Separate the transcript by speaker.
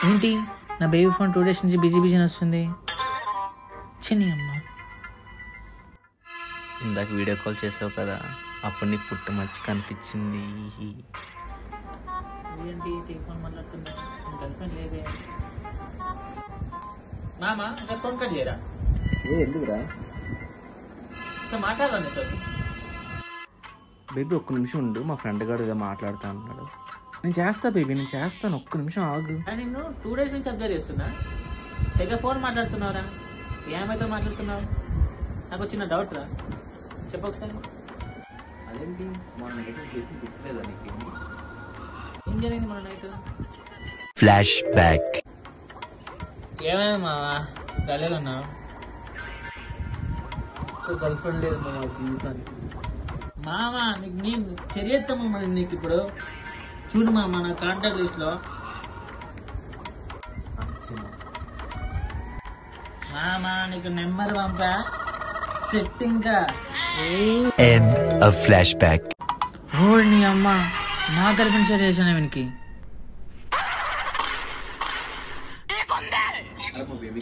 Speaker 1: ఏంటి నా baby phone 2 days నుంచి బిజీ బిజీ వస్తుంది. చిన్ని అమ్మ
Speaker 2: ఇందాక వీడియో కాల్ చేసావు కదా, అప్పుడు నీ పుట్టు మంచి కనిపించింది.
Speaker 1: ఏంటి టెలిఫోన్ మాట్లాడుతున్నా, గర్ల్ఫ్రెండ్ లేదే. మామ ఇంకా ఫోన్ కట్ చేయరా?
Speaker 2: ఎందుకురా?
Speaker 1: సో మాట్లాడాలి నీతో.
Speaker 2: బేబీ ఒక్క నిమిషం ఉండు, మా ఫ్రెండ్ గారు ఏదో మాట్లాడుతా అన్నాడు. నేను చేస్తా బేబీ, నేను చేస్తాను, ఒక్క నిమిషం ఆగు.
Speaker 1: నేను 2 days నుంచి అబ్జర్వ్ చేస్తున్నా, తెగ ఫోన్ మాట్లాడుతున్నావురా. ఏమైతే మాట్లాడుతున్నావు? నాకు వచ్చిన డౌట్ రా, చెప్పొకసారి.
Speaker 2: అదేంటి మన నైట్ చేసి గుర్తులేదా నీకు?
Speaker 1: ఏం జరిగింది మన నైట్?
Speaker 2: Flash back.
Speaker 1: ఏమైనా మావా గలేగా ఉన్నావు?
Speaker 2: గర్ల్ ఫ్రెండ్ లేదు మా జీవితానికి.
Speaker 1: మామా నీకు నేను చర్యత్తాము మరి. నీకు ఇప్పుడు చూడు మామ, నా కాంటాక్ట్ లిస్ట్ లో మామా నీకు number Pampa, setting.
Speaker 2: End of flashback.
Speaker 1: నీ అమ్మ నా గర్ల్ఫ్రెండ్ షేర్ చేశాను వీనికి.
Speaker 2: Baby.